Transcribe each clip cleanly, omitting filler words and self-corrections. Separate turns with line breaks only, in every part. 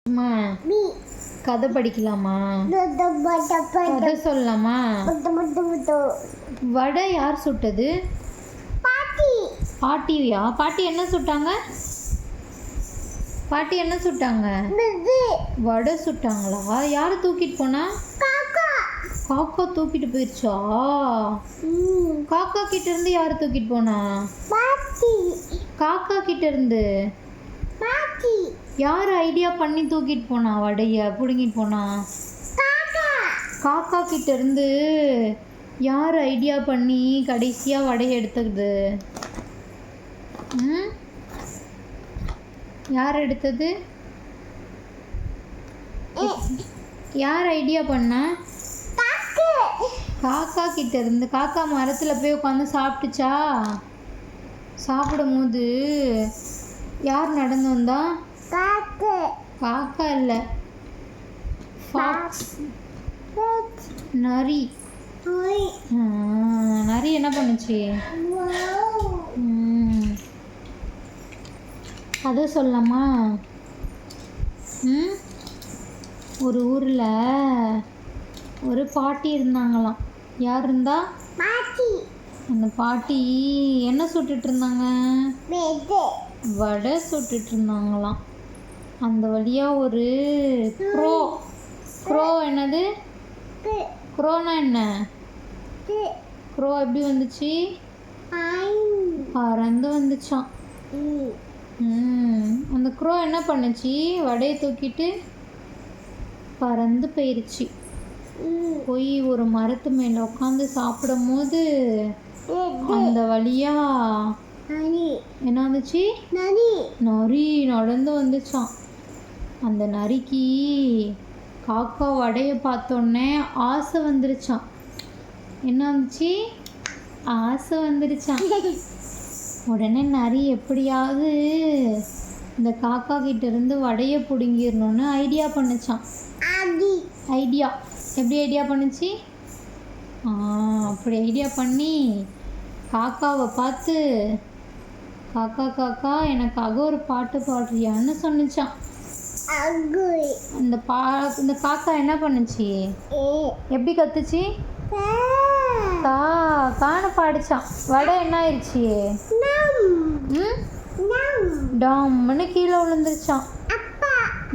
அம்மா கதை படிக்கலாமா? கதை சொல்லலாமா? வடை யார் சுட்டது? பாட்டியா? பாட்டி என்ன சுட்டாங்க? பாட்டி என்ன சுட்டாங்க? வடை சுட்டாங்களா? யார் தூக்கிட்டு போனா? காக்கா தூக்கிட்டு போயிடுச்சா? காக்கா கிட்ட இருந்து யார் தூக்கிட்டு போனா? காக்கா கிட்ட இருந்து யார் ஐடியா பண்ணி தூக்கிட்டு போனா? வடைய பிடுங்கிட்டு போனா? காக்கா கிட்ட இருந்து யார் ஐடியா பண்ணி கடைசியாக வடையை எடுத்தது? யார் எடுத்தது? யார் ஐடியா பண்ணா? காக்கா கிட்ட இருந்து. காக்கா மரத்தில் போய் உட்காந்து சாப்பிட்டுச்சா? சாப்பிடும் போது யார் நடந்து வந்தா? காக்கா இல்லை, ஃபாக்ஸ், நரி. நரி என்ன பண்ணுச்சு? கதை சொல்லலாமா? ஒரு ஊரில் ஒரு பாட்டி இருந்தாங்களாம். யார் இருந்தா? அந்த பாட்டி என்ன சுட்டுட்டு இருந்தாங்க? வடை சுட்டுட்டு இருந்தாங்களாம். அந்த வழியாக ஒரு க்ரோ என்னது? க்ரோனா என்ன? க்ரோ எப்படி வந்துச்சு? பறந்து வந்துச்சான். அந்த க்ரோ என்ன பண்ணுச்சு? வடையை தூக்கிட்டு பறந்து போயிடுச்சு. போய் ஒரு மரத்து மேலே உட்காந்து சாப்பிடும் போது அந்த வழியா என்ன வந்துச்சு? நரி நடந்து வந்துச்சான். அந்த நரிக்கு காக்கா வடையை பார்த்தோன்னே ஆசை வந்துருச்சான். என்ன வந்துச்சு? ஆசை வந்துருச்சான். உடனே நரி எப்படியாவது இந்த காக்கா கிட்ட இருந்து வடையை பிடுங்கிடணும்னு ஐடியா பண்ணுச்சான். எப்படி ஐடியா பண்ணுச்சு? அப்படி ஐடியா பண்ணி காக்காவை பார்த்து, காக்கா காக்கா எனக்காக ஒரு பாட்டு பாடுறியான்னு சொன்னிச்சான். இந்த காக்கா என்ன பண்ணுச்சு? எப்படி கத்துச்சு? காணு பாடிச்சான். வடை என்ன ஆயிடுச்சு? டாம்னு கீழே விழுந்துருச்சான்.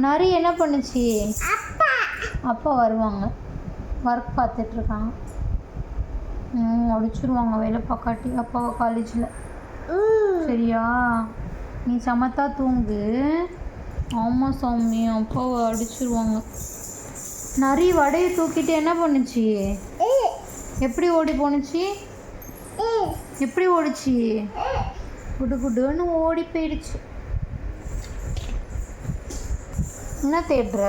நரி என்ன பண்ணுச்சு? அப்பா வருவாங்க, ஒர்க் பார்த்துட்ருக்காங்க. அடிச்சிருவாங்க வேலை பார்க்காட்டி அப்பாவை காலேஜில். சரியா? நீ சமத்தா தூங்கு. ஆமாம் சாமி, அப்பாவை அடிச்சிருவாங்க. நரி வடையை தூக்கிட்டு என்ன பண்ணுச்சு? எப்படி ஓடி போணுச்சு? எப்படி ஓடிச்சு? குடுன்னு ஓடி போயிடுச்சு. என்ன தேடுற?